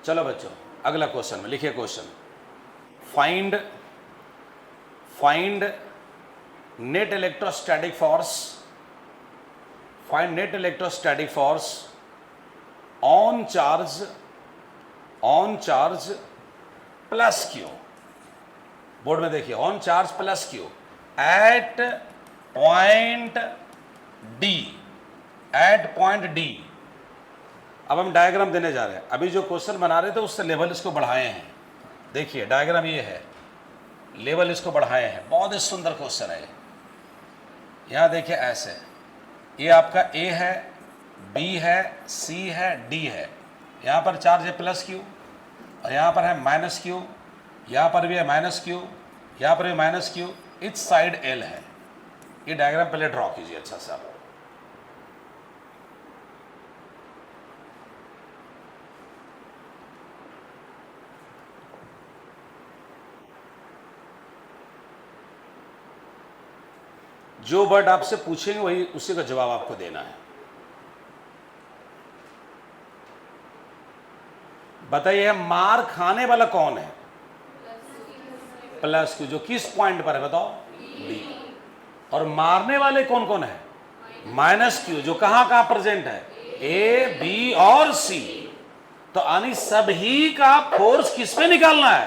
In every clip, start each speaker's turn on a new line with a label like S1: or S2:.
S1: चलो बच्चों, अगला क्वेश्चन में लिखिए question, find net electrostatic force on charge plus Q. Board में देखिए, on charge plus Q at point D. अब हम डायग्राम देने जा रहे हैं। अभी जो क्वेश्चन बना रहे थे उससे लेवल इसको बढ़ाए हैं। देखिए डायग्राम ये है, लेवल इसको बढ़ाए हैं। बहुत ही सुंदर क्वेश्चन है। यहां देखिए ऐसे, ये आपका ए है, बी है, सी है, डी है। यहां पर चार्ज है प्लस क्यू और यहां पर है माइनस क्यू, यहां पर भी है माइनस क्यू, यहां पर भी माइनस क्यू, इस साइड एल है। ये डायग्राम पहले ड्रॉ कीजिए अच्छा से आप। जो वर्ड आपसे पूछेंगे वही उसी का जवाब आपको देना है। बताइए मार खाने वाला कौन है? Plus Q. जो किस पॉइंट पर है बताओ? डी। और मारने वाले कौन कौन है? Minus Q. जो कहां कहां प्रेजेंट है? ए, बी और सी। तो यानी सभी का फोर्स किस पे निकालना है?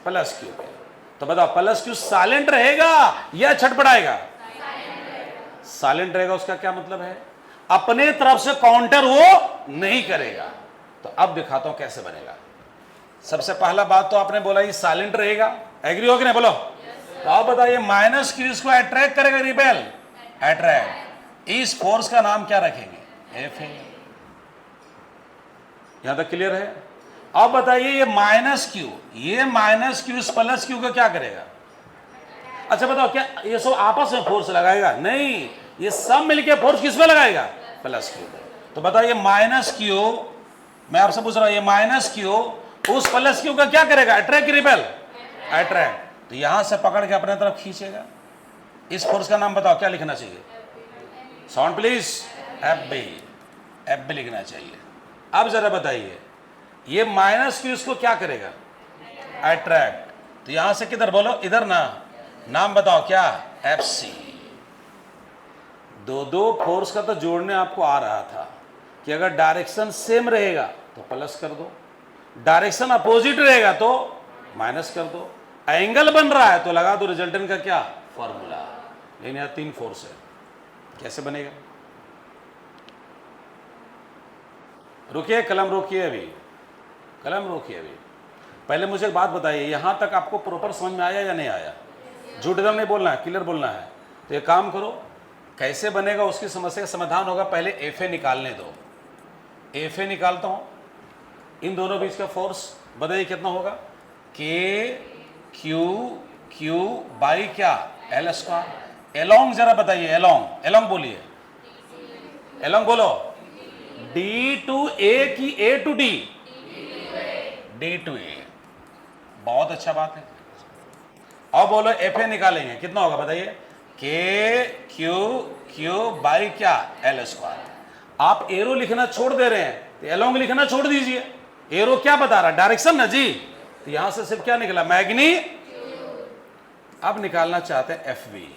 S1: प्लस क्यू पे। तो बताओ प्लस क्यू साइलेंट रहेगा या छटपटाएगा? साइलेंट रहेगा। उसका क्या मतलब है? अपने तरफ से काउंटर वो नहीं करेगा। तो अब दिखाता हूं कैसे बनेगा। सबसे पहला बात तो आपने बोला ये साइलेंट रहेगा, एग्री हो कि नहीं? बोलो। तो आप बताइए माइनस क्यू इसको अट्रैक्ट करेगा, रिपेल? अट्रैक्ट। इस फोर्स का नाम क्या रखेंगे? एफ है। यहां तक क्लियर है? अब बताइए ये माइनस क्यू इस प्लस क्यू का क्या करेगा? अच्छा बताओ, क्या ये सब आपस में फोर्स लगाएगा? नहीं, ये सब मिलके फोर्स किस पे लगाएगा? प्लस क्यू पे। तो बताइए माइनस क्यू, मैं आपसे पूछ रहा हूं, ये माइनस क्यू उस प्लस क्यू का क्या करेगा? अट्रैक्ट की रिपेल? अट्रैक्ट। तो यहां से पकड़ के अपने तरफ खींचेगा। इस फोर्स का नाम बताओ, क्या लिखना चाहिए? Sound please. एफ बी लिखना चाहिए। अब जरा बताइए ये माइनस क्यू इसको क्या करेगा? अट्रैक्ट। तो यहां से किधर? बोलो इधर ना। नाम बताओ क्या? F C. दो फोर्स का तो जोड़ने आपको आ रहा था कि अगर डायरेक्शन सेम रहेगा तो प्लस कर दो, डायरेक्शन अपोजिट रहेगा तो माइनस कर दो, एंगल बन रहा है तो लगा दो रिजल्टेंट का क्या फॉर्मूला। लेकिन यहां 3 फोर्स है, कैसे बनेगा? रुकिए, कलम रोकिए अभी, कलम रोकिए अभी। पहले मुझे एक बात बताइए, यहां तक आपको प्रॉपर समझ में आया या नहीं आया? झूठ एकदम नहीं बोलना है, क्लियर बोलना है। तो ये काम करो, कैसे बनेगा उसकी समस्या का समाधान होगा। पहले एफ ए निकालने दो। एफ ए निकालता हूं, इन दोनों बीच का फोर्स बताइए कितना होगा? के क्यू बाई क्या? L square. एलोंग जरा बताइए, एलोंग बोलिए, एलोंग बोलो। डी टू ए की ए टू डी? डी टू ए। बहुत अच्छा बात है। अब बोलो एफ ए निकालेंगे, कितना होगा बताइए? के क्यू बाई क्या? L square. आप एरो लिखना छोड़ दे रहे हैं तो एलोंग लिखना छोड़ दीजिए। एरो क्या बता रहा? डायरेक्शन ना जी। तो यहां से सिर्फ क्या निकला? मैग्नी। अब निकालना चाहते हैं एफ बी।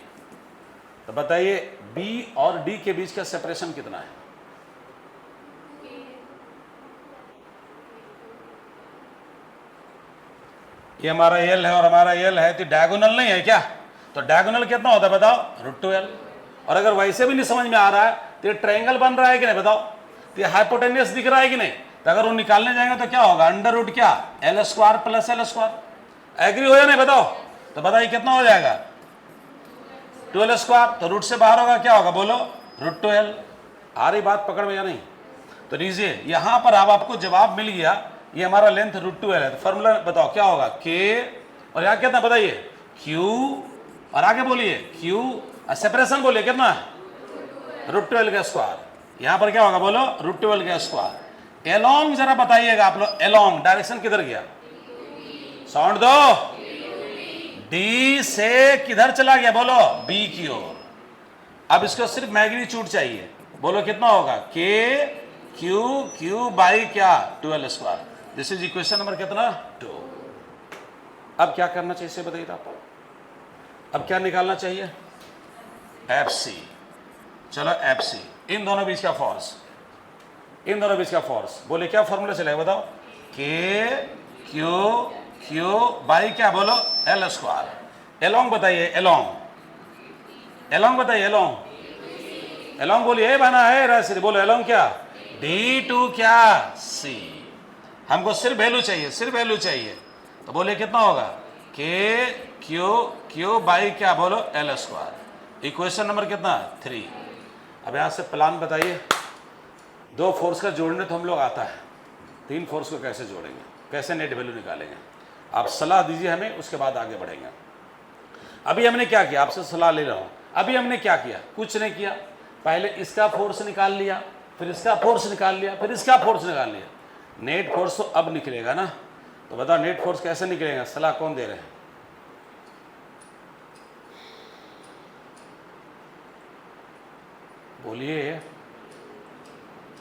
S1: तो बताइए बी और डी के बीच का सेपरेशन कितना है? ये हमारा एल है और हमारा एल है, तो डायगोनल नहीं है क्या? तो डायगोनल कितना होता है बताओ? √2l। और अगर वैसे भी नहीं समझ में आ रहा है तो ये ट्रायंगल बन रहा है कि नहीं बताओ? तो ये हाइपोटेन्यूस दिख रहा है कि नहीं? तो अगर वो निकालने जाएंगे तो क्या होगा? अंडर रूट क्या? L square plus L square. Agree हो या नहीं बताओ? तो बताइए कितना हो जाएगा? 2l square. तो रूट से बाहर होगा, क्या होगा बोलो? √2l। आ रही बात पकड़ में या नहीं? तो लीजिए यहां पर अब आपको जवाब मिल गया। ये हमारा लेंथ √2l है। तो फॉर्मूला बताओ क्या होगा? के और यहाँ कितना बताइए? क्यू और आगे बोलिए क्यू, सेपरेशन बोलिए कितना है? √2l का स्क्वायर। यहां पर क्या होगा बोलो? √2l का स्क्वायर। एलोंग जरा बताइएगा आप लोग, एलोंग डायरेक्शन किधर गया? साउंड दो। डी से किधर चला गया बोलो? बी की ओर। अब इसको सिर्फ मैग्नीट्यूड चाहिए, बोलो कितना होगा? के क्यू बाई क्या? 2l square. This is equation number कितना 2। अब क्या करना चाहिए इसे बताइए आप। अब क्या निकालना चाहिए एफ सी। चलो एफ सी, इन दोनों बीच का फोर्स, इन दोनों बीच का फोर्स बोले क्या फॉर्मूला चलेगा बताओ, के क्यू क्यू बाई क्या बोलो एल स्क्वायर। एलोंग बताइए, एलोंग, एलोंग बताइए, एलोंग, एलोंग बोलिए बना है राशि, बोलो एलोंग क्या D2 क्या C। हमको सिर्फ वैल्यू चाहिए, सिर्फ वैल्यू चाहिए, तो बोले कितना होगा के क्यू क्यू बाई क्या बोलो एल स्क्वायर। इक्वेशन नंबर कितना 3। अब यहाँ से प्लान बताइए, 2 फोर्स का जोड़ने तो हम लोग आता है, 3 फोर्स को कैसे जोड़ेंगे, कैसे नेट वैल्यू निकालेंगे, आप सलाह दीजिए हमें, उसके बाद आगे बढ़ेंगे। अभी हमने क्या किया, आपसे सलाह ले रहा हूँ। अभी हमने क्या किया, कुछ नहीं किया, पहले इसका फोर्स निकाल लिया, फिर इसका फोर्स निकाल लिया, फिर इसका फोर्स निकाल लिया। नेट फोर्स तो अब निकलेगा ना, तो बताओ नेट फोर्स कैसे निकलेगा, सलाह कौन दे रहे हैं? बोलिए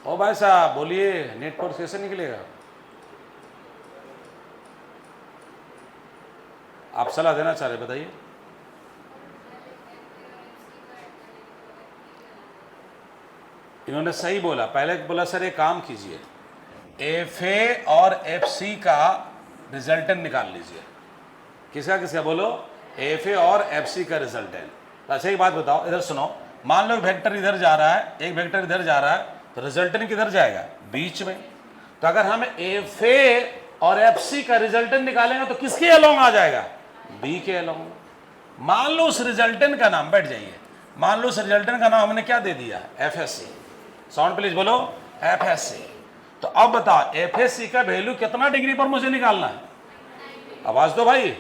S1: ओ भाई साहब, बोलिए नेट फोर्स कैसे निकलेगा? आप सलाह देना चाह रहे, बताइए। इन्होंने सही बोला, पहले बोला सर एक काम कीजिए, एफ ए और एफ सी का रिजल्टेंट निकाल लीजिए। किसका किसका बोलो, एफ ए और एफ सी का रिजल्टेंट। अच्छा एक बात बताओ, इधर सुनो, मान लो वेक्टर इधर जा रहा है, एक वेक्टर इधर जा रहा है, तो रिजल्टेंट किधर जाएगा, बीच में। तो अगर हम एफ ए और एफ सी का रिजल्टेंट निकालेंगे तो किसके अलोंग आ जाएगा, बी के अलोंग। मान लो उस रिजल्टेंट का नाम, बैठ जाइए, मान लो उस रिजल्टेंट का नाम हमने क्या दे दिया, F S C. Sound please बोलो एफ एस सी। तो अब बताओ एफ एस सी का वैल्यू कितना डिग्री पर मुझे निकालना है, आवाज दो भाई।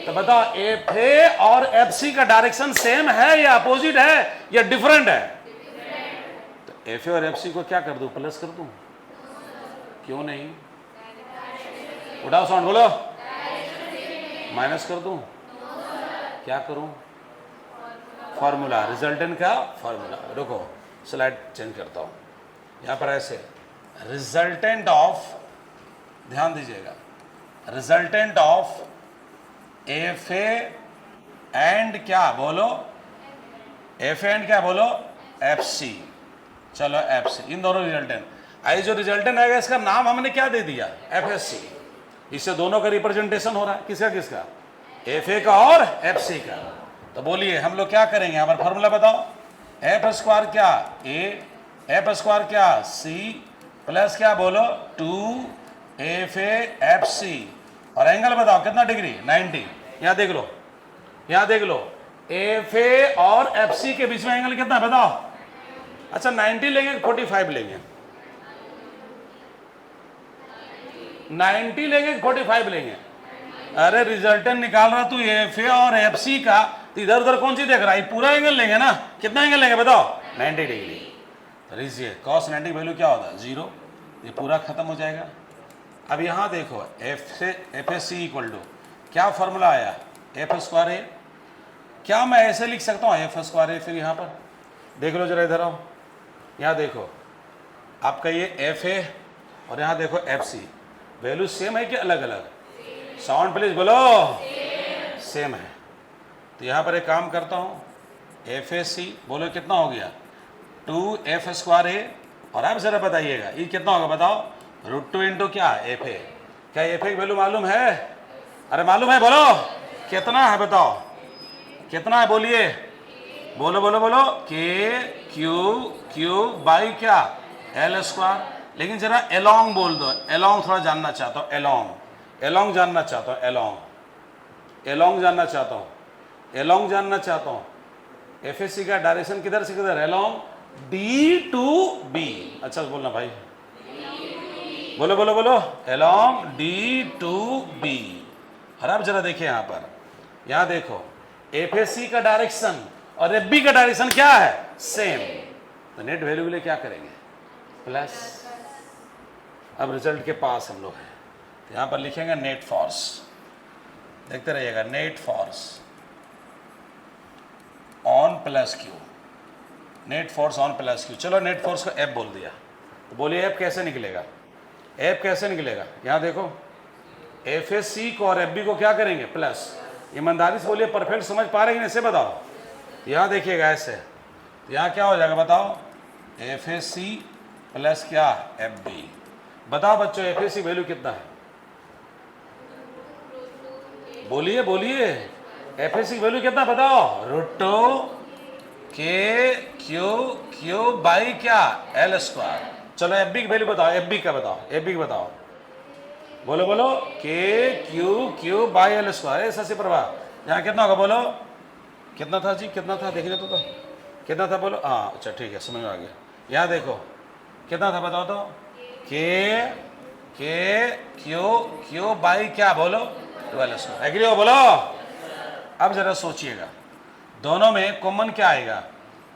S1: तो बताओ एफ ए और एफ सी का डायरेक्शन सेम है या अपोजिट है या डिफरेंट है? तो एफ ए और एफ सी को क्या कर दूं, प्लस कर दूं? क्यों नहीं, उठाओ साउंड बोलो, माइनस कर दूं? क्या करूं, फॉर्मूला, रिजल्टेंट का फॉर्मूला। रुको स्लाइड चेंज करता हूं, यहां पर ऐसे रिजल्टेंट ऑफ, ध्यान दीजिएगा, resultant of F A and क्या बोलो, एफ एंड क्या बोलो एफ सी। चलो एफ सी, इन दोनों रिजल्टेंट, आई जो रिजल्टेंट आएगा इसका नाम हमने क्या दे दिया, एफ एस सी। इससे दोनों का रिप्रेजेंटेशन हो रहा है, किसका किसका, एफ ए का और एफ सी का। तो बोलिए हम लोग क्या करेंगे, यहाँ पर फॉर्मूला बताओ, एफ स्क्वायर क्या ए, एफ स्क्वायर क्या सी, प्लस क्या बोलो 2 एफ ए एफ सी, और एंगल बताओ कितना डिग्री 90। यहाँ देख लो, यहाँ देख लो, एफ ए और एफ सी के बीच में एंगल कितना बताओ। अच्छा 90 लेंगे 45 लेंगे, 90 लेंगे 45 लेंगे? अरे रिजल्टेंट निकाल रहा तू एफ ए और एफ सी का, तो इधर उधर कौन सी देख रहा है, पूरा एंगल लेंगे ना, कितना एंगल लेंगे बताओ 90 डिग्री। लीजिए कॉस 90 वैल्यू क्या होता है 0, ये पूरा खत्म हो जाएगा। अब यहाँ देखो F S C equal to क्या फॉर्मूला आया, एफ स्क्वायर ए। क्या मैं ऐसे लिख सकता हूँ एफ स्क्वायर ए, फिर यहाँ पर देख लो जरा, इधर आओ, यहाँ देखो आपका ये एफ ए और यहाँ देखो एफ सी, वैल्यू सेम है कि अलग अलग? साउंड प्लीज बोलो, सेम है। तो यहाँ पर एक काम करता हूँ, एफ ए सी बोलो कितना हो गया 2 एफ स्क्वायर ए, और आप जरा बताइएगा ये कितना होगा बताओ, √2 इंटू क्या एफ ए। क्या एफ ए की वैल्यू मालूम है? अरे मालूम है, बोलो कितना है बताओ, कितना है बोलिए, बोलो बोलो बोलो, के क्यू क्यू बाई क्या एल स्क्वायर। लेकिन जरा एलोंग बोल दो, एलोंग थोड़ा जानना चाहता हूँ, एलोंग, एलोंग जानना चाहता हूँ, एलोंग, एलोंग जानना चाहता हूँ, एलोंग जानना चाहता हूँ। एफ एस सी का डायरेक्शन किधर से किधर, एलोंग डी टू बी। अच्छा बोलना भाई, बोलो बोलो बोलो, एलोंग डी टू बी। और अब जरा देखिए यहाँ पर, यहाँ देखो एफ एस सी का डायरेक्शन और एफ बी का डायरेक्शन क्या है, सेम। तो नेट वैल्यू के लिए क्या करेंगे, प्लस। अब रिजल्ट के पास हम लोग हैं, तो यहाँ पर लिखेंगे नेट फोर्स, देखते रहिएगा, net force on plus Q, net force on plus Q. चलो नेट फोर्स को एफ बोल दिया, तो बोलिए एफ कैसे निकलेगा, एफ कैसे निकलेगा, यहाँ देखो, एफ ए सी को और एफ बी को क्या करेंगे प्लस। ईमानदारी से बोलिए, परफेक्ट समझ पा रहे हैं ऐसे बताओ। यहाँ देखिएगा ऐसे, यहाँ क्या हो जाएगा बताओ, एफ ए सी प्लस क्या एफ बी। बताओ बच्चों एफ ए सी वैल्यू कितना है, बोलिए बोलिए, एफ ए सी वैल्यू कितना बताओ, रूट के क्यू बाई क्या एल स्क्वायर। चलो एफ बी की वैल्यू बताओ, एफ बी का बताओ, एफ बी का बताओ, बोलो बोलो, के Q by L square. Shashi Prabha यहाँ कितना होगा बोलो, कितना था जी, कितना था देखने तो कितना था बोलो, हाँ अच्छा ठीक है समझ में आ गया। यहाँ देखो कितना था बताओ तो, के क्यू बाई क्या बोलो 12 स्क्वायर। एग्री हो बोलो। अब जरा सोचिएगा दोनों में कॉमन क्या आएगा,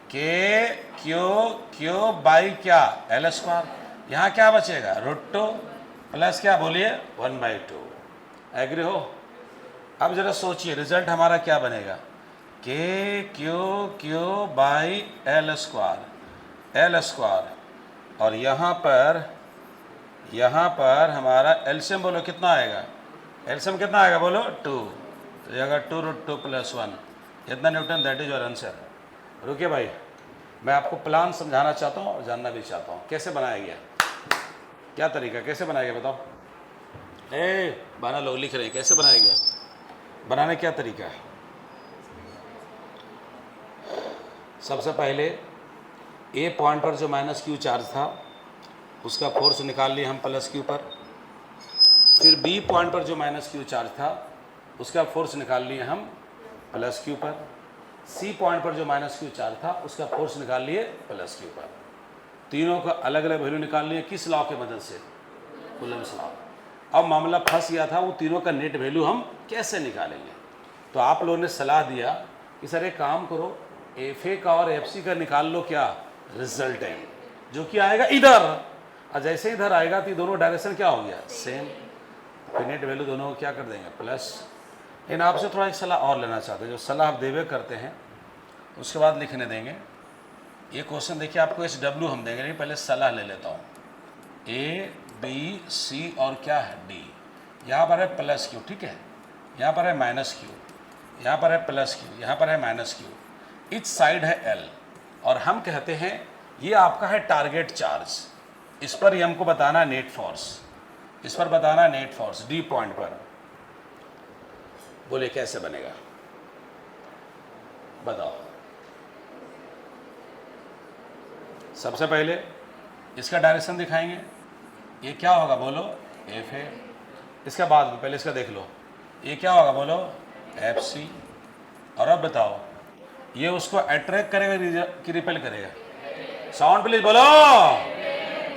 S1: के क्यू बाई क्या एल स्क्वायर। यहाँ क्या बचेगा रूट टू प्लस क्या बोलिए 1/2। एग्री हो। अब जरा सोचिए रिजल्ट हमारा क्या बनेगा, के क्यू बाई एल स्क्वायर और यहाँ पर हमारा एलसीएम बोलो कितना आएगा, एलसीएम कितना आएगा बोलो 2, तो ये अगर 2 रूट 2 प्लस 1 इतना Newton, that is your answer. रुकिए भाई, मैं आपको प्लान समझाना चाहता हूँ और जानना भी चाहता हूँ कैसे बनाया गया, क्या तरीका कैसे बनाया गया बताओ। बाना लोग लिख रहे हैं कैसे बनाया गया, बनाने क्या तरीका है। सबसे पहले ए पॉइंट पर जो माइनस क्यू चार्ज था उसका फोर्स निकाल लिए हम प्लस क्यू पर। फिर बी पॉइंट पर जो माइनस क्यू चार्ज था उसका फोर्स निकाल लिए हम प्लस क्यू पर। सी पॉइंट पर जो माइनस क्यू चार्ज था उसका फोर्स निकाल लिए प्लस क्यू पर। तीनों का अलग अलग वैल्यू निकाल लिए किस लॉ के मदद से, कूलम्स लॉ। अब मामला फंस गया था वो तीनों का नेट वैल्यू हम कैसे निकालेंगे। तो आप लोगों ने सलाह दिया कि सर एक काम करो, एफ ए का और एफ सी का निकाल लो क्या रिजल्टेंट, जो कि आएगा इधर, और जैसे इधर आएगा तो दोनों डायरेक्शन क्या हो गया सेम, फिर नेट वैल्यू दोनों को क्या कर देंगे प्लस। लेकिन आपसे थोड़ा एक सलाह और लेना चाहते हैं, जो सलाह आप देवे करते हैं उसके बाद लिखने देंगे। ये क्वेश्चन देखिए आपको एस डब्ल्यू हम देंगे, नहीं पहले सलाह ले लेता हूँ। ए बी सी और क्या है डी, यहाँ पर है प्लस क्यू, ठीक है, यहाँ पर है माइनस क्यू, यहाँ पर है प्लस क्यू, यहाँ पर है माइनस क्यू, इच साइड है एल, और हम कहते हैं ये आपका है टारगेट चार्ज, इस पर ही हमको बताना नेट फोर्स, इस पर बताना नेट फोर्स डी पॉइंट पर। बोले कैसे बनेगा बताओ। सबसे पहले इसका डायरेक्शन दिखाएंगे, ये क्या होगा बोलो एफ ए, इसका बाद में पहले इसका देख लो, ये क्या होगा बोलो एफ सी, और अब बताओ ये उसको अट्रैक्ट करेगा कि रिपेल करेगा, साउंड प्लीज बोलो,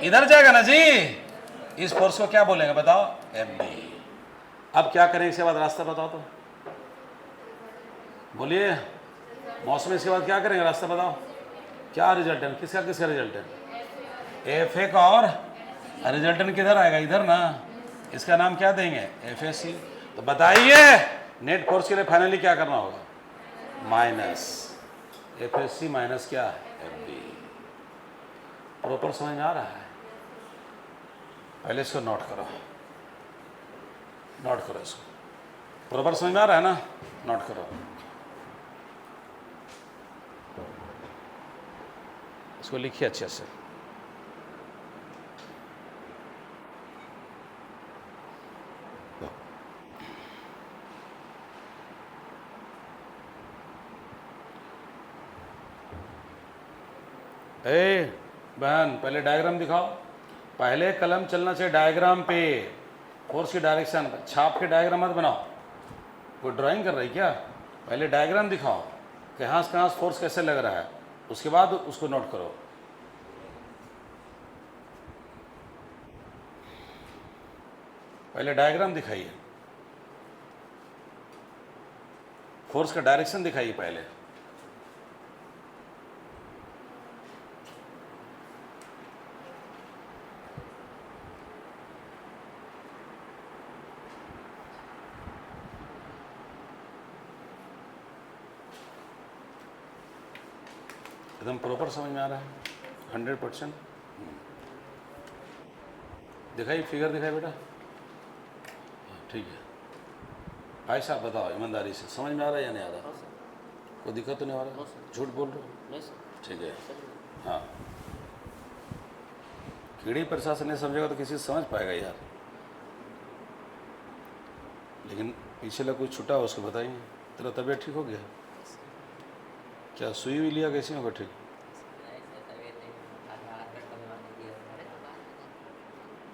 S1: इधर जाएगा ना जी, इस फोर्स को क्या बोलेंगे बताओ एफ बी। अब क्या करें इसके बाद रास्ता बताओ तो, बोलिए मौसम, इसके बाद क्या करेंगे रास्ता बताओ, क्या रिजल्टेंट किसका किसका रिजल्टेंट एफ ए का, और रिजल्टेंट किधर आएगा इधर ना, इसका नाम क्या देंगे एफ ए सी। तो बताइए नेट फोर्स के लिए फाइनली क्या करना होगा minus F A C minus क्या एफ बी। प्रॉपर समझ में आ रहा है, पहले इसको नोट करो, नोट करो इसको, प्रॉपर समझ में आ रहा है ना, नोट करो इसको, लिखिए अच्छे से। ए बहन पहले डायग्राम दिखाओ, पहले कलम चलना चाहिए डायग्राम पे, फोर्स की डायरेक्शन छाप के डायग्राम मत बनाओ, कोई ड्राइंग कर रही क्या, पहले डायग्राम दिखाओ कहाँ से कहाँ फोर्स कैसे लग रहा है, उसके बाद उसको नोट करो। पहले डायग्राम दिखाइए, फोर्स का डायरेक्शन दिखाइए पहले। एकदम प्रॉपर समझ में आ रहा है 100%। दिखाइए, फिगर दिखाइए बेटा। ठीक है भाई साहब, बताओ ईमानदारी से, समझ में आ रहा है या नहीं आ रहा? कोई दिक्कत तो नहीं आ रहा? झूठ बोल रहे हो? ठीक है। हाँ, कीड़ी प्रशासन नहीं समझेगा तो किसी से समझ पाएगा यार। लेकिन पीछे लग कुछ छुटा हो उसको बताइए। तेरा तबीयत ठीक हो गया? क्या सुई हुई लिया, कैसे होगा ठीक?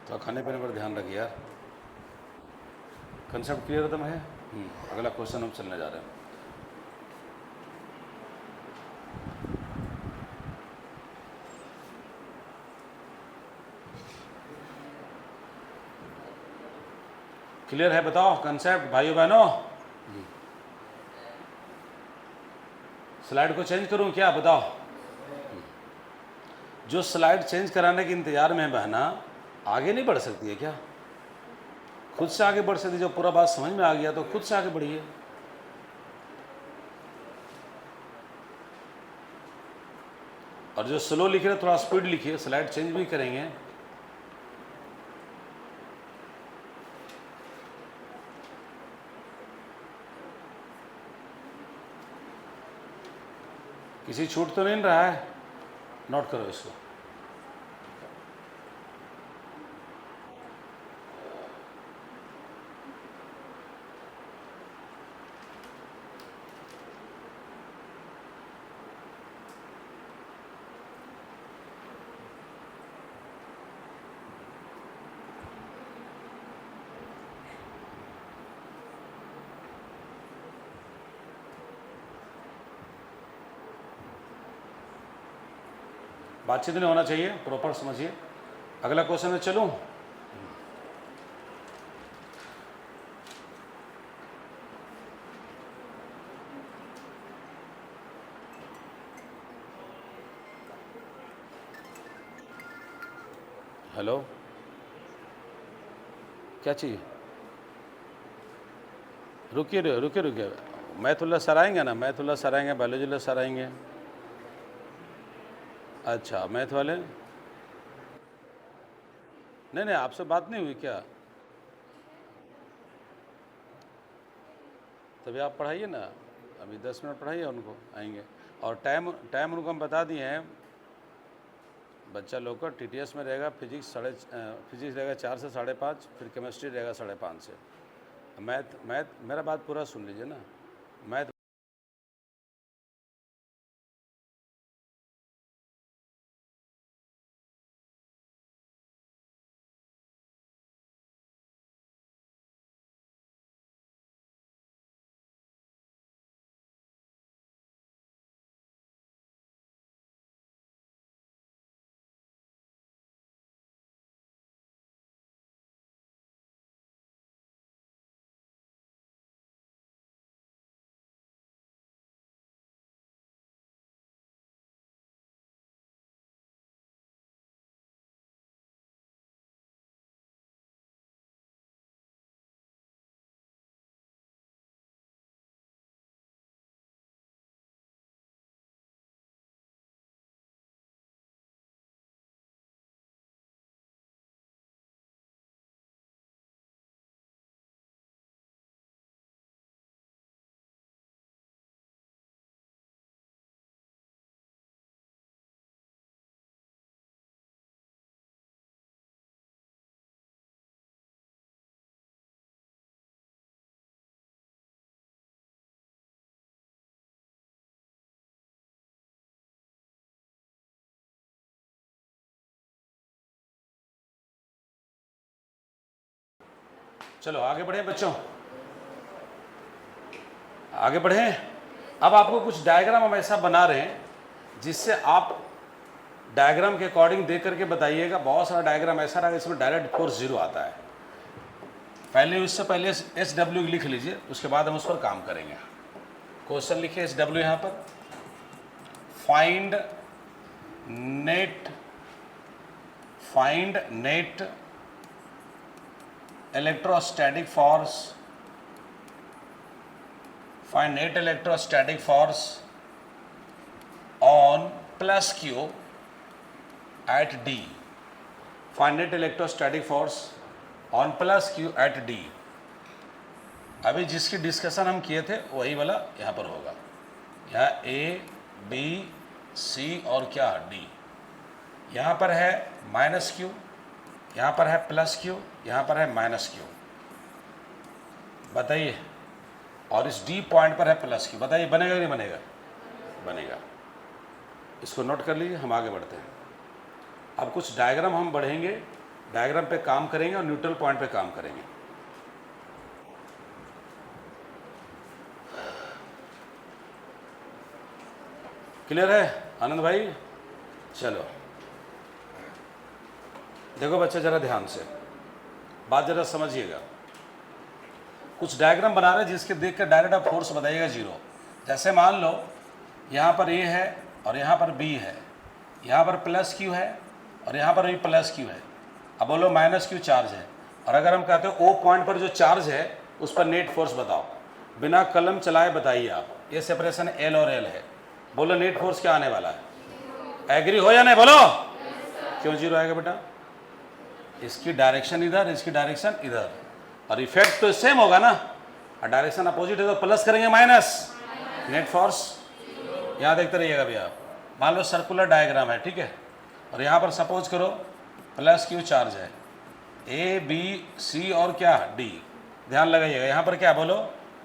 S1: तो खाने पीने पर ध्यान रखिए यार। कंसेप्ट क्लियर एकदम है? अगला क्वेश्चन हम चलने जा रहे हैं। क्लियर है? बताओ कंसेप्ट भाइयों बहनों। स्लाइड को चेंज करूं क्या? बताओ। जो स्लाइड चेंज कराने के इंतजार में है बहना, आगे नहीं बढ़ सकती है क्या? खुद से आगे बढ़ सकती है। जब पूरा बात समझ में आ गया तो खुद से आगे बढ़िए। और जो स्लो लिख रहे थोड़ा स्पीड लिखिए, स्लाइड चेंज भी करेंगे। किसी छूट तो नहीं रहा है? नोट करो इसको। बातचीत नहीं होना चाहिए, प्रॉपर समझिए। अगला क्वेश्चन में चलूं? हेलो, क्या चाहिए? रुकिए रुकिए रुकिए। मैथुल्ला सर आएंगे ना, मैथुल्ला सर आएंगे, बायोलॉजी सर आएंगे। अच्छा, मैथ वाले? नहीं नहीं, आपसे बात नहीं हुई क्या? तभी आप पढ़ाइए ना, अभी 10 मिनट पढ़ाइए, उनको आएंगे। और टाइम टाइम उनको हम बता दिए हैं बच्चा लोग का। टीटीएस में रहेगा फिजिक्स रहेगा 4 से 5:30, फिर केमिस्ट्री रहेगा 5:30 से। मैथ मेरा बात पूरा सुन लीजिए ना। मैथ चलो आगे बढ़े बच्चों, आगे बढ़े। अब आपको कुछ डायग्राम हम ऐसा बना रहे हैं जिससे आप डायग्राम के अकॉर्डिंग देख करके बताइएगा। बहुत सारा डायग्राम ऐसा रहा इसमें डायरेक्ट फोर्स जीरो आता है। पहले उससे पहले SW लिख लीजिए, उसके बाद हम उस पर काम करेंगे। क्वेश्चन लिखिए SW यहाँ पर। Find net electrostatic force, find net electrostatic force on plus Q at D find net electrostatic force on plus Q at D. अभी जिसकी डिस्कशन हम किए थे वही वाला यहाँ पर होगा। यहाँ ए बी सी और क्या डी, यहाँ पर है माइनस क्यू, यहाँ पर है प्लस क्यू, यहाँ पर है माइनस क्यू। बताइए, और इस डी पॉइंट पर है प्लस क्यू। बताइए बनेगा कि नहीं बनेगा? बनेगा। इसको नोट कर लीजिए, हम आगे बढ़ते हैं। अब कुछ डायग्राम हम बढ़ेंगे, डायग्राम पे काम करेंगे और न्यूट्रल पॉइंट पे काम करेंगे। क्लियर है आनंद भाई? चलो देखो बच्चे, जरा ध्यान से बात जरा समझिएगा। कुछ डायग्राम बना रहे हैं जिसके देख कर डायरेक्ट आप फोर्स बताइएगा जीरो। जैसे मान लो यहाँ पर ए है और यहाँ पर बी है, यहाँ पर प्लस क्यू है और यहाँ पर भी प्लस क्यू है। अब बोलो माइनस क्यू चार्ज है, और अगर हम कहते हो ओ पॉइंट पर जो चार्ज है उस पर नेट फोर्स बताओ, बिना कलम चलाए बताइए आप। ये सेपरेशन एल और एल है। बोलो नेट फोर्स क्या आने वाला है? एग्री हो या नहीं? बोलो। क्यों जीरो आएगा बेटा? इसकी डायरेक्शन इधर, इसकी डायरेक्शन इधर, और इफेक्ट तो सेम होगा ना। और डायरेक्शन अपोजिट है तो प्लस करेंगे माइनस, नेट फोर्स। यहाँ देखते रहिएगा भैया। मान लो सर्कुलर डायग्राम है, ठीक है, और यहाँ पर सपोज करो प्लस क्यू चार्ज है, ए बी सी और क्या डी। ध्यान लगाइएगा, यहाँ पर क्या बोलो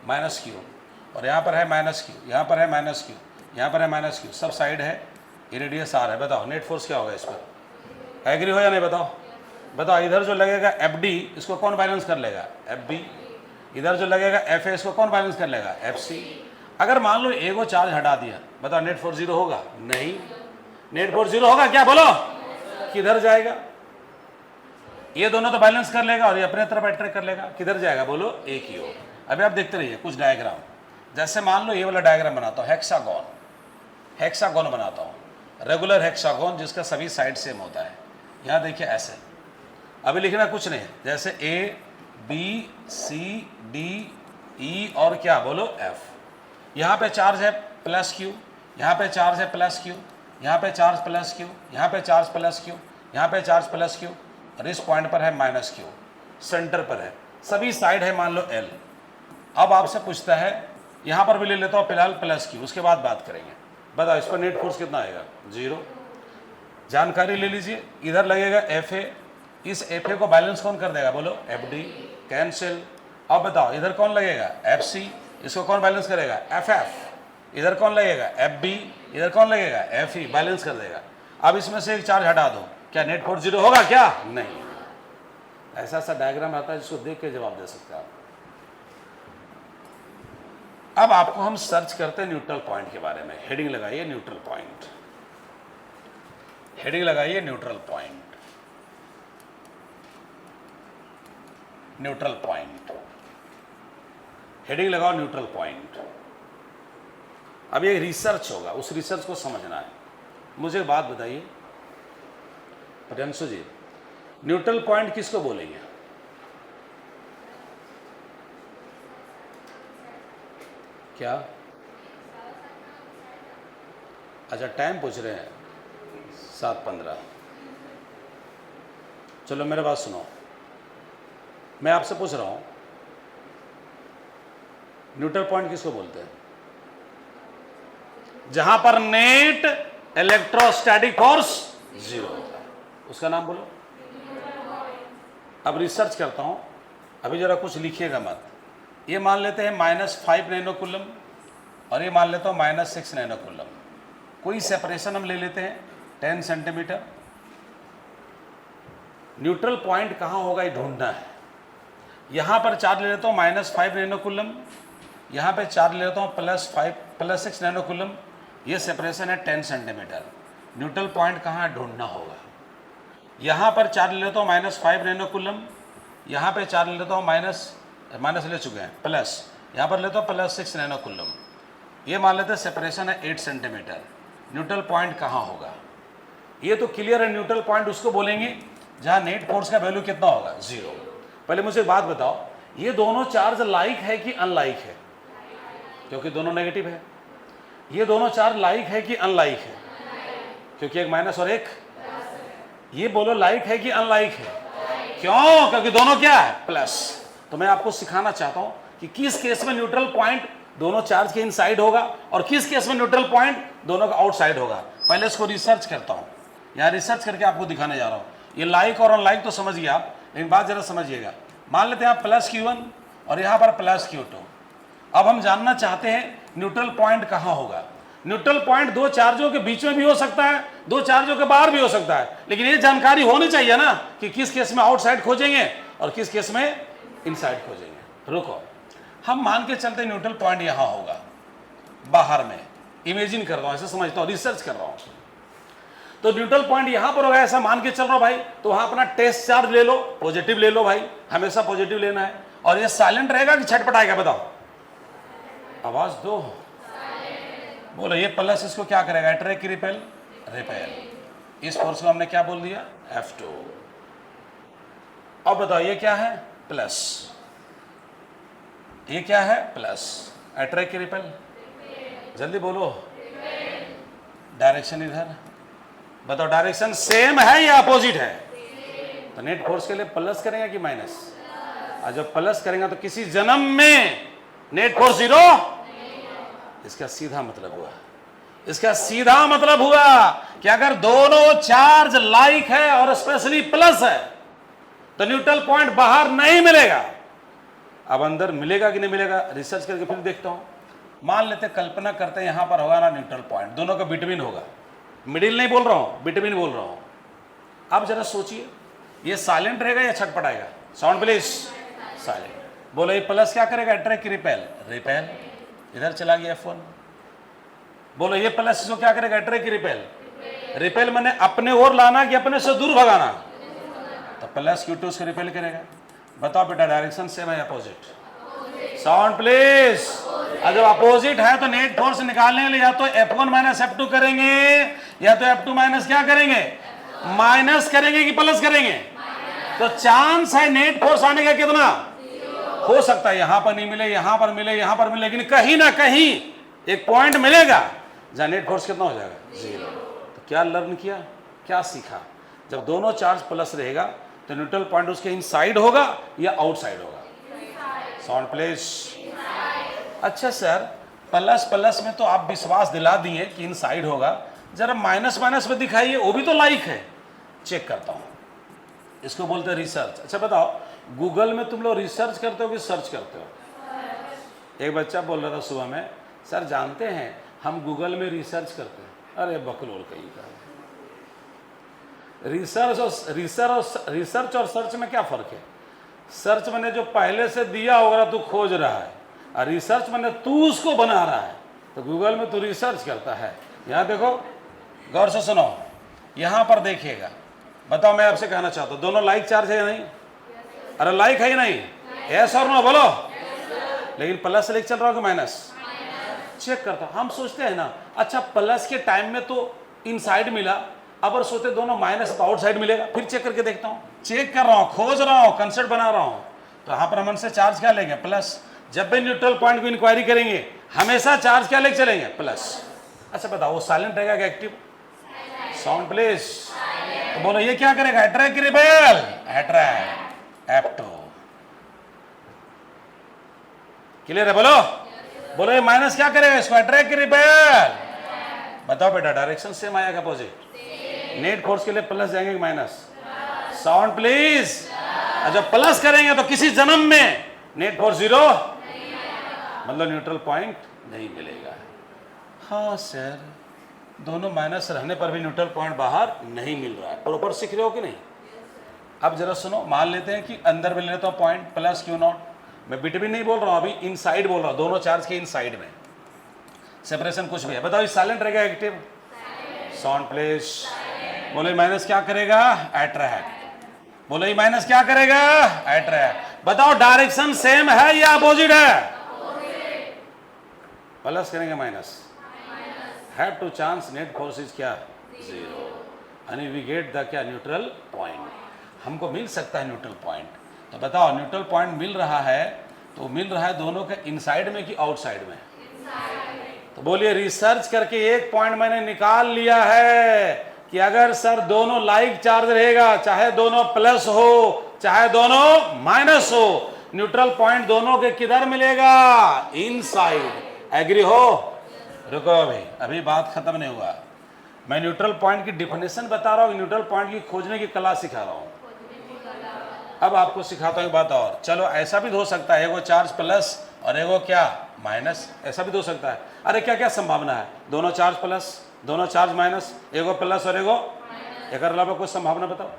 S1: माइनस क्यू, और यहाँ पर है माइनस क्यू, यहाँ पर है माइनस क्यू, यहाँ पर है माइनस क्यू, सब साइड है, ये रेडियस आर है। बताओ नेट फोर्स क्या होगा इस पर? एग्री हो या नहीं? बताओ बताओ। इधर जो लगेगा एफ डी, इसको कौन बैलेंस कर लेगा? F B. इधर जो लगेगा एफ ए, इसको कौन बैलेंस कर लेगा? F C. अगर मान लो ए को चार्ज हटा दिया, बताओ नेट फोर्स जीरो होगा? नहीं, नेट फोर्स जीरो होगा क्या? बोलो। किधर जाएगा? ये दोनों तो बैलेंस कर लेगा और ये अपने तरफ अट्रैक्ट कर लेगा। किधर जाएगा? बोलो ए की ओर। अभी आप देखते रहिए कुछ डायग्राम। जैसे मान लो ये वाला डायग्राम बनाता हूँ, हेक्सागोन, हेक्सागोन बनाता हूँ, रेगुलर हेक्सागोन जिसका सभी साइड सेम होता है। यहाँ देखिए ऐसे, अभी लिखना कुछ नहीं है। जैसे A B C D E और क्या बोलो एफ। यहाँ पे चार्ज है प्लस क्यू, यहाँ पे चार्ज है प्लस क्यू, यहाँ पे चार्ज प्लस क्यू, यहाँ पे चार्ज प्लस क्यू, यहाँ पे चार्ज प्लस क्यू, और इस पॉइंट पर है माइनस क्यू, सेंटर पर है, सभी साइड है मान लो एल। अब आपसे पूछता है, यहाँ पर भी ले लेता हूँ फिलहाल प्लस क्यू, उसके बाद बात करेंगे। बताओ इस पर नेट फोर्स कितना आएगा? जीरो। जानकारी ले लीजिए, इधर लगेगा एफ ए, इस एफ ए को बैलेंस कौन कर देगा? बोलो एफ डी, कैंसिल। अब बताओ इधर कौन लगेगा? एफ सी, इसको कौन बैलेंस करेगा? F F. इधर कौन लगेगा? एफ बी, इधर कौन लगेगा? एफ ई, बैलेंस कर देगा। अब इसमें से एक चार्ज हटा दो, क्या नेट फोर्स जीरो होगा क्या? नहीं। ऐसा सा डायग्राम आता है जिसको देख के जवाब दे सकते हैं आप। अब आपको हम सर्च करते हैं न्यूट्रल पॉइंट के बारे में। हेडिंग लगाइए न्यूट्रल पॉइंट, हेडिंग लगाइए neutral point, neutral point, heading लगाओ न्यूट्रल पॉइंट। अब ये रिसर्च होगा, उस रिसर्च को समझना है। मुझे एक बात बताइए प्रियंशु जी, न्यूट्रल पॉइंट किसको बोलेंगे? क्या? अच्छा टाइम पूछ रहे हैं, 7:15। चलो मेरे बात सुनो, मैं आपसे पूछ रहा हूं न्यूट्रल पॉइंट किसको बोलते हैं? जहां पर नेट इलेक्ट्रोस्टैटिक फोर्स जीरो होता है, उसका नाम बोलो। अब रिसर्च करता हूं, अभी जरा कुछ लिखिएगा मत। ये मान लेते हैं -5 नैनो कूलम और ये मान लेता हूँ -6 नैनो कूलम। कोई सेपरेशन हम ले लेते हैं 10 सेंटीमीटर। न्यूट्रल पॉइंट कहाँ होगा ये ढूंढना है। यहाँ पर चार्ज ले लेता हूँ -5 नैनो कूलम, यहाँ पे चार्ज ले लेता हूँ +6 नैनो कूलम। ये सेपरेशन है 10 सेंटीमीटर। न्यूट्रल पॉइंट कहाँ ढूंढना होगा। यहाँ पर चार्ज ले लेता हूँ -5 नैनो कूलम, यहाँ पे चार्ज ले लेता हूँ माइनस ले चुके हैं प्लस, यहाँ पर लेता हूँ +6 नैनो कूलम। ये मान लेते हैं सेपरेशन है 8 सेंटीमीटर। न्यूट्रल पॉइंट कहाँ होगा? ये तो क्लियर है, न्यूट्रल पॉइंट उसको बोलेंगे जहाँ नेट फोर्स का वैल्यू कितना होगा? जीरो। पहले मुझे एक बात बताओ, ये दोनों चार्ज लाइक है कि अनलाइक है? क्योंकि दोनों नेगेटिव है। ये दोनों चार्ज लाइक है कि अनलाइक है? क्योंकि एक माइनस और एक। ये बोलो लाइक है कि अनलाइक है? क्यों? क्योंकि दोनों क्या है? प्लस। तो मैं आपको सिखाना चाहता हूं कि किस केस में न्यूट्रल पॉइंट दोनों चार्ज के इनसाइड होगा और किस केस में न्यूट्रल पॉइंट दोनों का आउटसाइड होगा। पहले इसको रिसर्च करता हूं, यहाँ रिसर्च करके आपको दिखाने जा रहा हूं। ये लाइक और अनलाइक तो समझिए आप, लेकिन बात जरा समझिएगा। मान लेते हैं आप प्लस Q1 और यहाँ पर प्लस Q2। अब हम जानना चाहते हैं न्यूट्रल पॉइंट कहाँ होगा। न्यूट्रल पॉइंट दो चार्जों के बीच में भी हो सकता है, दो चार्जों के बाहर भी हो सकता है, लेकिन ये जानकारी होनी चाहिए ना कि किस केस में आउटसाइड खोजेंगे और किस केस में इनसाइड खोजेंगे। रुको, हम मान के चलते न्यूट्रल पॉइंट यहां होगा बाहर में, इमेजिन कर रहा हूं, ऐसे समझता हूं, रिसर्च कर रहा हूं। तो न्यूट्रल पॉइंट यहां पर होगा ऐसा मान के चल रहा हूं भाई। तो वहां अपना टेस्ट चार्ज ले लो, पॉजिटिव ले लो भाई, हमेशा पॉजिटिव लेना है। और ये साइलेंट रहेगा कि छटपटाएगा? बताओ, आवाज दो, बोलो। ये प्लस इसको क्या करेगा? अट्रैक्ट की रिपेल, रिपेल। इस फोर्स को हमने क्या बोल दिया? F2। अब बताओ ये क्या है? प्लस। ये क्या है? प्लस। अट्रैक्ट की रिपेल, जल्दी बोलो। डायरेक्शन इधर, बताओ डायरेक्शन सेम है या अपोजिट है? तो नेट फोर्स के लिए प्लस करेंगे कि माइनस? और जब प्लस करेंगे तो किसी जन्म में नेट फोर्स 0। इसका सीधा मतलब हुआ, इसका सीधा मतलब हुआ कि अगर दोनों चार्ज लाइक है और स्पेशली प्लस है तो न्यूट्रल पॉइंट बाहर नहीं मिलेगा। अब अंदर मिलेगा कि नहीं मिलेगा? रिसर्च करके फिर देखता हूं। मान लेते, कल्पना करते हैं यहां पर होगा ना न्यूट्रल पॉइंट, दोनों का बिटवीन होगा। मिडिल नहीं बोल रहा हूं, बिटवीन बोल रहा हूं। अब जरा सोचिए, ये साइलेंट रहेगा या छटपटाएगा? Sound please. साइलेंट। बोलो ये प्लस क्या करेगा? अट्रैक्ट की रिपेल, रिपेल। इधर चला गया F1। बोलो ये प्लस इसको क्या करेगा? अट्रैक्ट की रिपेल, रिपेल मैंने अपने ओर लाना कि अपने से दूर भगाना? तो प्लस Q2 उसको रिपेल करेगा। बताओ बेटा, डायरेक्शन सेम है अपोजिट? Sound please. और जब अपोजिट है तो नेट फोर्स निकालने के लिए या तो F1 माइनस F2 करेंगे या तो F2 माइनस क्या करेंगे? माइनस करेंगे कि प्लस करेंगे? तो चांस है नेट फोर्स आने का कितना? हो सकता है यहां पर नहीं मिले, यहां पर मिले, यहां पर मिले, लेकिन कहीं ना कहीं एक पॉइंट मिलेगा जहां नेट फोर्स कितना हो जाएगा? 0। तो क्या लर्न किया, क्या सीखा? जब दोनों चार्ज प्लस रहेगा तो न्यूट्रल पॉइंट उसके इनसाइड होगा या आउटसाइड होगा? Sound please. अच्छा सर, प्लस प्लस में तो आप विश्वास दिला दिए कि इनसाइड होगा, जरा माइनस माइनस में दिखाइए, वो भी तो लाइक है। चेक करता हूं, इसको बोलते हैं रिसर्च। अच्छा बताओ, गूगल में तुम लोग रिसर्च करते हो कि सर्च करते हो? एक बच्चा बोल रहा था सुबह में, सर जानते हैं हम गूगल में रिसर्च करते हैं। अरे बकलोल कहीं का, रिसर्च और सर्च में क्या फर्क है? सर्च मैंने जो पहले से दिया होगा तू खोज रहा है, और रिसर्च मैंने तू उसको बना रहा है। तो गूगल में तू रिसर्च करता है। यहाँ देखो, गौर से सुनो, यहाँ पर देखिएगा। बताओ, मैं आपसे कहना चाहता हूँ, दोनों लाइक चार्ज है या नहीं? अरे लाइक है या नहीं? यस और नो बोलो। लेकिन प्लस से लेके चल रहा हो कि माइनस? चेक करता, हम सोचते हैं ना, अच्छा प्लस के टाइम में तो इनसाइड मिला, अब सोचते दोनों माइनस तो आउटसाइड मिलेगा। फिर चेक करके देखता हूं, चेक कर रहा हूं, खोज रहा हूं, कंसेप्ट बना रहा हूं। तो यहां पर हम से चार्ज क्या लेंगे? प्लस। जब भी न्यूट्रल पॉइंट की इंक्वायरी करेंगे हमेशा चार्ज क्या लेके चलेंगे? प्लस। अच्छा बताओ, वो साइलेंट रहेगा क्या एक्टिव? Sound please. तो बोलो ये क्या करेगा? अट्रैक्ट की रिपेल, अट्रैक्ट, F2। क्लियर है? बोलो बोलो, ये माइनस क्या करेगा? इसको अट्रैक्ट की रिपेल। बताओ बेटा, डायरेक्शन सेम आएगा अपोजिट? नेट फोर्स के लिए प्लस जाएंगे कि माइनस? Sound please. जब प्लस करेंगे तो किसी जन्म में नेट फोर्स 0, मतलब न्यूट्रल पॉइंट नहीं मिलेगा। हाँ सर, दोनों माइनस रहने पर भी न्यूट्रल पॉइंट बाहर नहीं मिल रहा है। प्रॉपर सीख रहे हो कि नहीं? अब जरा सुनो, मान लेते हैं कि अंदर में लेता हूं पॉइंट प्लस Q0। मैं बिटवीन नहीं बोल रहा हूं, अभी इनसाइड बोल रहा हूं, दोनों चार्ज के इनसाइड में सेपरेशन कुछ भी है। बताओ, साइलेंट रहेगा एक्टिव? Sound please. बोलो माइनस क्या करेगा? अट्रैक्ट। बोलो माइनस क्या करेगा? अट्रैक्ट। बताओ डायरेक्शन सेम है या अपोजिट है? प्लस करेंगे minus, have two chance net force is क्या? 0, यानी वी गेट द क्या? Neutral point. हमको मिल सकता है न्यूट्रल पॉइंट। तो बताओ, न्यूट्रल पॉइंट मिल रहा है तो मिल रहा है दोनों के इनसाइड में कि आउटसाइड में? तो बोलिए, रिसर्च करके एक पॉइंट मैंने निकाल लिया है, कि अगर सर दोनों लाइक चार्ज रहेगा, चाहे दोनों प्लस हो चाहे दोनों माइनस हो, न्यूट्रल पॉइंट दोनों के किधर मिलेगा? इनसाइड। एग्री हो? रुको अभी बात खत्म नहीं हुआ। मैं न्यूट्रल पॉइंट की डिफिनेशन बता रहा हूँ, न्यूट्रल पॉइंट की खोजने की कला सिखा रहा हूँ। अब आपको सिखाता हूँ एक बात और। चलो ऐसा भी हो सकता है एगो चार्ज प्लस और एगो क्या माइनस, ऐसा भी हो सकता है। अरे क्या क्या संभावना है? दोनों चार्ज प्लस, दोनों चार्ज माइनस, एगो प्लस और एगो, एक अलावा कोई संभावना बताओ।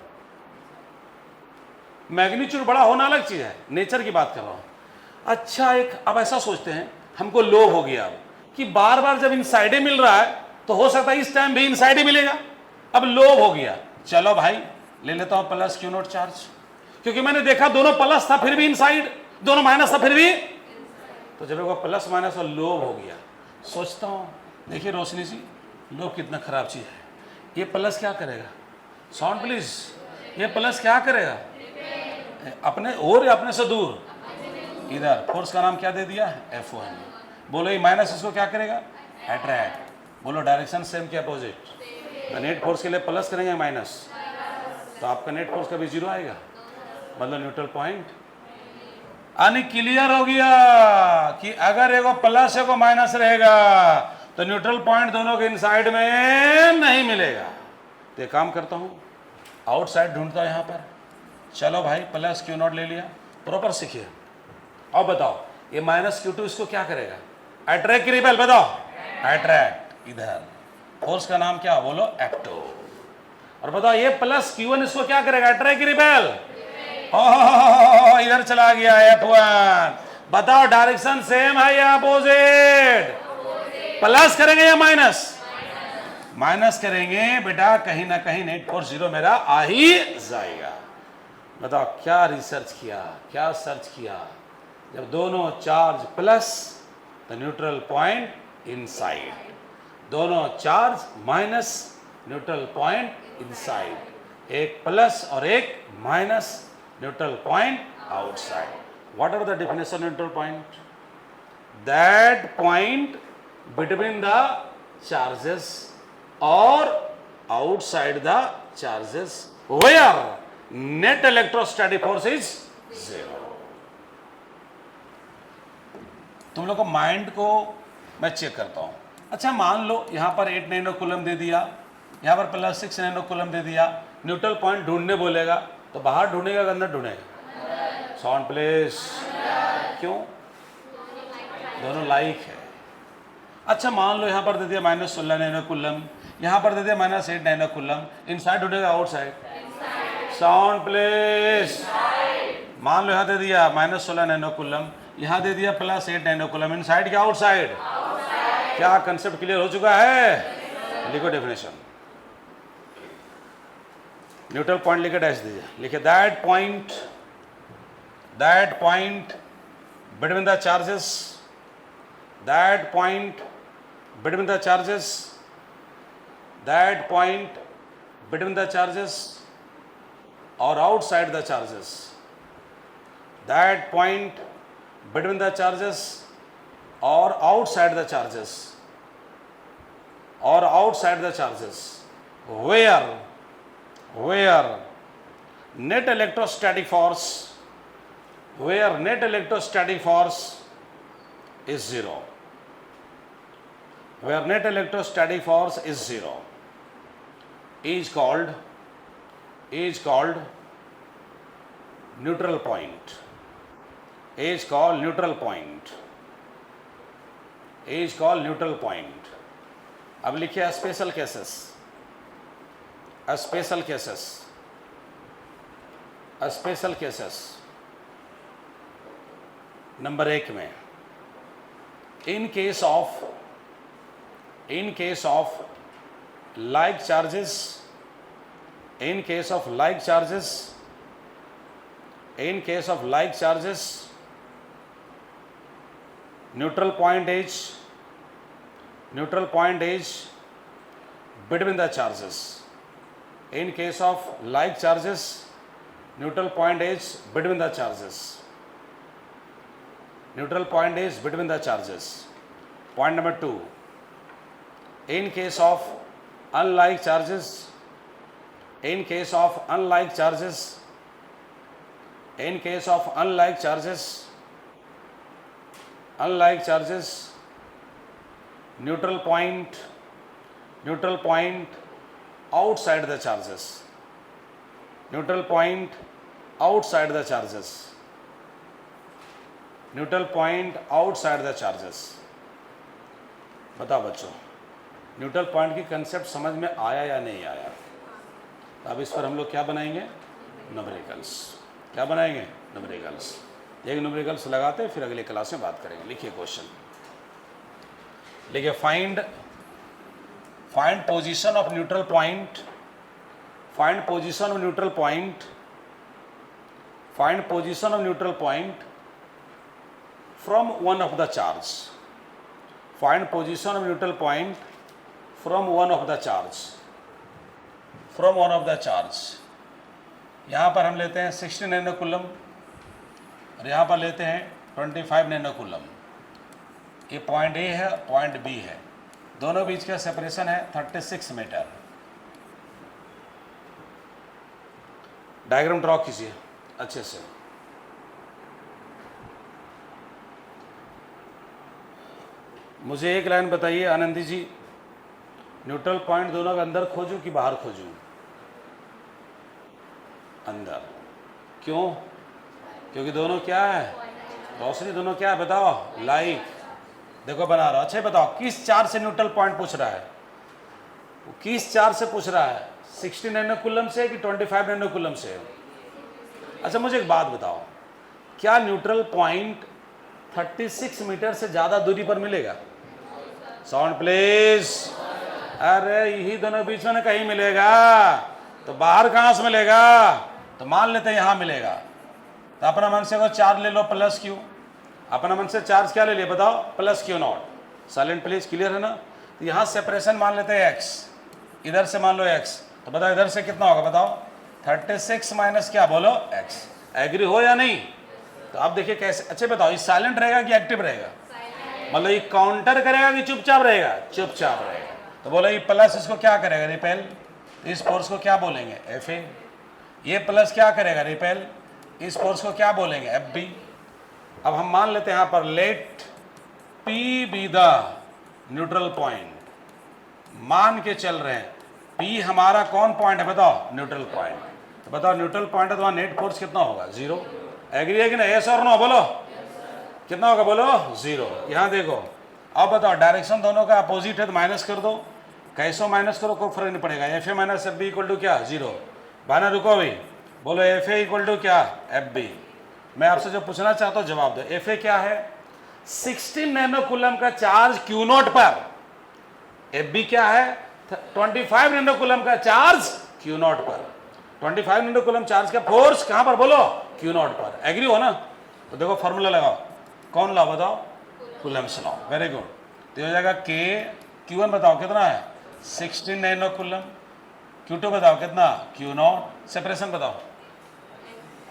S1: मैग्नीट्यूड बड़ा होना अलग चीज है, नेचर की बात कर रहा हूँ। अच्छा एक अब ऐसा सोचते हैं, हमको लोभ हो गया अब कि बार बार जब इनसाइड ही मिल रहा है तो हो सकता है इस टाइम भी इनसाइड ही मिलेगा। अब लोभ हो गया, चलो भाई ले लेता हूं प्लस क्यू नॉट चार्ज, क्योंकि मैंने देखा दोनों प्लस था फिर भी इनसाइड, दोनों माइनस था फिर भी। तो जब वो प्लस माइनस और लोभ हो गया, सोचता हूं देखिए रोशनी जी, लोभ कितना खराब चीज है। ये प्लस क्या करेगा? Sound please. ये प्लस क्या करेगा? अपने और या अपने से दूर? इधर फोर्स का नाम क्या दे दिया? F1। बोलो ये माइनस इसको क्या करेगा? अट्रैक्ट। बोलो डायरेक्शन सेम के अपोजिट। तो नेट फोर्स के लिए प्लस करेंगे माइनस, तो आपका नेट फोर्स कभी जीरो आएगा, मतलब न्यूट्रल पॉइंट यानी क्लियर हो गया कि अगर एगो प्लस एगो माइनस रहेगा तो न्यूट्रल पॉइंट दोनों के इनसाइड में नहीं मिलेगा। तो एक काम करता हूं, आउटसाइड ढूंढता हूं यहां पर। चलो भाई प्लस क्यू नॉट ले लिया, प्रॉपर सीखिए। अब बताओ ये माइनस क्यू टू इसको क्या करेगा? अट्रैक्ट की रिपेल? बताओ अट्रैक्ट। इधर फोर्स का नाम क्या? बोलो एक्टो। और बताओ ये प्लस क्यू वन इसको क्या करेगा? अट्रैक्ट की रिपेल? ओह इधर चला गया F1। बताओ डायरेक्शन सेम है या अपोजिट? प्लस करेंगे या माइनस? माइनस करेंगे बेटा, कहीं ना कहीं नेट फोर्स जीरो मेरा आ ही जाएगा। बताओ क्या रिसर्च किया, क्या सर्च किया? जब दोनों चार्ज प्लस तो न्यूट्रल पॉइंट इनसाइड, दोनों charge minus neutral point inside, एक प्लस और एक minus neutral point outside. What are the definition neutral point? That point between the charges और outside the charges where net electrostatic force is zero. तुम लोग को mind को मैं check करता हूं। अच्छा मान लो यहां पर 8 नैनो कूलम दे दिया, यहां पर प्लस 6 नैनो कूलम दे दिया, न्यूट्रल पॉइंट ढूंढने बोलेगा तो बाहर ढूंढेगा कि अंदर ढूंढेगा? Sound please. क्यों? दोनों लाइक है। अच्छा मान लो यहां पर दे दिया माइनस 16 नैनो कूलम, यहां पर दे दिया माइनस 8 नैनो कूलम, इनसाइड ढूंढेगा आउटसाइड? Sound please. मान लो यहां दे दिया माइनस 16 नैनो कूलम, यहां दे दिया प्लस 8 नैनो कूलम, इनसाइड क्या आउटसाइड? क्या कंसेप्ट क्लियर हो चुका है? लिखो डेफिनेशन। न्यूट्रल पॉइंट लिखे डैश दीजिए, लिखे that point between the charges, that point between the charges, that point between the charges और outside the charges, that point between the charges or outside the charges or outside the charges where net electrostatic force is zero, where net electrostatic force is zero is called neutral point, is called neutral point, is called neutral point। अब लिखिए special cases, special cases, special cases. Number 1 में in case of like charges, in case of like charges, in case of like charges, neutral point is between the charges. In case of like charges, neutral point is between the charges. Neutral point is between the charges. Point number 2. In case of unlike charges, in case of unlike charges, in case of unlike charges, neutral point outside the charges, neutral point outside the charges, neutral point outside the charges। बताओ बच्चों, neutral point की concept समझ में आया या नहीं आया? अब इस पर हम लोग क्या बनाएंगे? न्यूमेरिकल्स। क्या बनाएंगे? न्यूमेरिकल्स। एक न्यूमेरिकल्स लगाते फिर अगले क्लास में बात करेंगे। लिखिए क्वेश्चन, लिखिए find position of neutral point, find position of neutral point, find position of neutral point from one of the charge, find position of neutral point from one of the charge, from one of the charge. यहाँ पर हम लेते हैं 60 nano coulomb और यहाँ पर लेते हैं 25 नैनो कूलम। ये पॉइंट ए है, पॉइंट बी है, दोनों बीच का सेपरेशन है 36 मीटर। डायग्राम ड्रॉ कीजिए अच्छे से। मुझे एक लाइन बताइए आनंदी जी, न्यूट्रल पॉइंट दोनों के अंदर खोजूं कि बाहर खोजूं? अंदर। क्यों? क्योंकि दोनों क्या है? रोशनी। दोनों क्या है बताओ? लाइट। देखो बना रहा, अच्छा बताओ किस चार्ज से न्यूट्रल पॉइंट पूछ रहा है? वो किस चार्ज से पूछ रहा है? 60 नैनो कूलम से कि 25 नैनो कूलम से? अच्छा मुझे एक बात बताओ, क्या न्यूट्रल पॉइंट 36 मीटर से ज़्यादा दूरी पर मिलेगा? Sound please. अरे यही दोनों बीच में कहीं मिलेगा, तो बाहर कहाँ से मिलेगा? तो मान लेते हैं यहाँ मिलेगा, तो अपना मन से वो चार्ज ले लो प्लस क्यू। अपना मन से चार्ज क्या ले लिया बताओ? Plus Q not. Silent please, clear है ना? तो यहाँ सेपरेशन मान लेते हैं x, इधर से मान लो x, तो बताओ इधर से कितना होगा बताओ? 36 माइनस क्या बोलो? x। एग्री हो या नहीं? तो आप देखिए कैसे। अच्छा बताओ ये साइलेंट रहेगा कि एक्टिव रहेगा? मतलब ये काउंटर करेगा कि चुपचाप रहेगा? चुपचाप रहेगा। तो बोलो ये प्लस इसको क्या करेगा? रिपेल। इस फोर्स को क्या बोलेंगे? F A. ये प्लस क्या करेगा? रिपेल। इस फोर्स को क्या बोलेंगे? F B. अब हम मान लेते हैं यहाँ पर let P be the neutral point, मान के चल रहे हैं पी हमारा कौन पॉइंट है बताओ? Neutral point. तो बताओ न्यूट्रल पॉइंट है तो वहाँ नेट फोर्स कितना होगा? 0। एग्री है कि नहीं? यस और नो बोलो? कितना होगा बोलो? 0। यहाँ देखो, अब बताओ डायरेक्शन दोनों का अपोजिट है तो माइनस कर दो। कैसो माइनस करो कोई फर्क नहीं पड़ेगा। F A minus F B equal to क्या? 0। भाना रुको भाई, बोलो एफ ए इक्वल टू क्या? F B. मैं आपसे जो पूछना चाहता हूँ जवाब दो। एफ ए क्या है? 16 नैनो कूलम का चार्ज क्यू नॉट पर। एफ बी क्या है? 25 नैनो कूलम का चार्ज क्यू नॉट पर। 25 नैनो कूलम चार्ज का फोर्स कहाँ पर बोलो? क्यू नॉट पर। एग्री हो ना? तो देखो फॉर्मूला लगाओ, कौन लॉ बताओ? Coulomb's law. Very good. तो हो जाएगा के Q1 बताओ कितना है? 16 नैनो कूलम। Q2 बताओ कितना? Q not. सेपरेशन बताओ।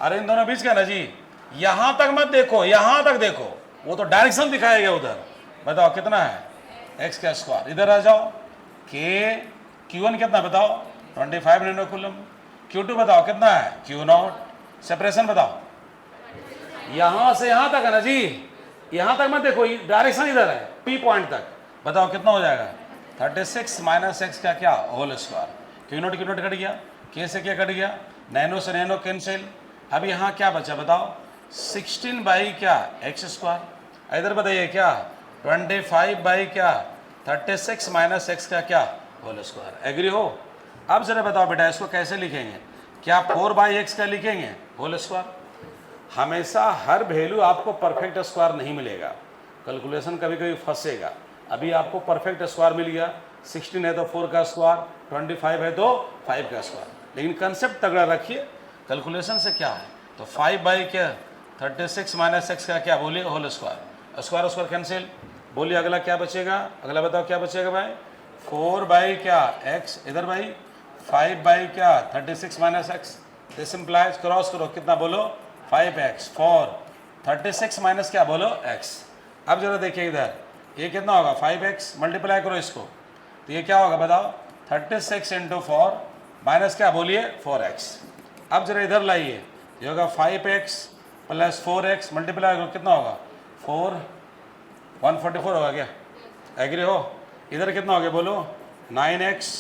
S1: अरे इन दोनों बीच का ना जी, यहां तक मत देखो, यहां तक देखो, वो तो डायरेक्शन दिखाएगा उधर। बताओ कितना है? x का स्क्वायर। इधर आ जाओ, के Q1 कितना बताओ? 25 नैनो कूलम। Q2 बताओ कितना है? Q not. सेपरेशन बताओ। यहां से यहां तक है ना जी, यहां तक मत देखो, डायरेक्शन इधर है P पॉइंट तक। बताओ कितना हो जाएगा? 36 माइनस एक्स का क्या? Whole square. Q naught cut गया, के से क्या कट गया? नैनो से नैनो कैंसिल। अब यहाँ क्या बचा बताओ? 16 बाई क्या? X square. इधर बताइए क्या? 25 बाई क्या? 36 माइनस एक्स का क्या? Whole square. एग्री हो? अब जरा बताओ बेटा इसको कैसे लिखेंगे? क्या 4 बाई एक्स का लिखेंगे होल स्क्वायर? हमेशा हर वैल्यू आपको परफेक्ट स्क्वायर नहीं मिलेगा, कैलकुलेशन कभी कभी फंसेगा। अभी आपको परफेक्ट स्क्वायर मिल गया, 16 है तो 4 का स्क्वायर, 25 है तो 5 का स्क्वायर। लेकिन कंसेप्ट तगड़ा रखिए, कैलकुलेशन से क्या है? तो 5 बाई क्या? 36 माइनस एक्स का क्या बोलिए? Whole square. Square square cancel. बोलिए अगला क्या बचेगा? अगला बताओ क्या बचेगा भाई? 4 बाई क्या? एक्स। इधर भाई 5 बाई क्या? 36 minus x. This implies, cross करो, कितना बोलो? 5x। 4 36 माइनस क्या बोलो? x। अब जरा देखिए इधर, ये कितना होगा? 5x। मल्टीप्लाई करो इसको, तो ये क्या होगा बताओ? 36 इंटू 4 माइनस क्या बोलिए 4x। अब जरा इधर लाइए, ये होगा 5x प्लस 4x मल्टीप्लाई कितना होगा 4, 144 होगा क्या? एग्री हो? इधर कितना हो गया बोलो 9x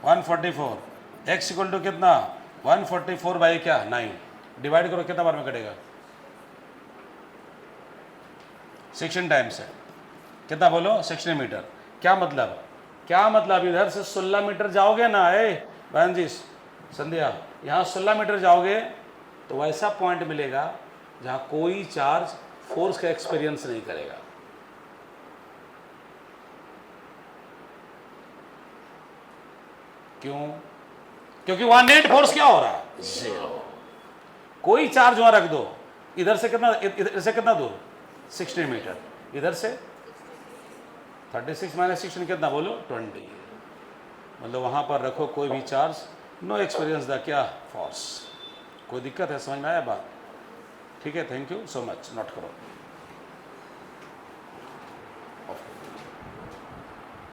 S1: 144, x इक्वल टू कितना 144 बाई क्या 9, डिवाइड करो कितना बार में कटेगा 16 टाइम्स है, कितना बोलो 16 मीटर। क्या मतलब, क्या मतलब इधर से 16 मीटर जाओगे ना, बहन जी संध्या, यहाँ 16 मीटर जाओगे तो वैसा पॉइंट मिलेगा जहाँ कोई चार्ज फोर्स का एक्सपीरियंस नहीं करेगा। क्यों? क्योंकि वहां नेट फोर्स क्या हो रहा है 0। कोई चार्ज वहां रख दो, इधर से कितना दूर 16 मीटर, इधर से 36 माइनस 16 कितना बोलो 20, मतलब वहां पर रखो कोई भी चार्ज, नो एक्सपीरियंस द क्या फोर्स। कोई दिक्कत है, समझ में आया बात? ठीक है, thank you so much, note करो।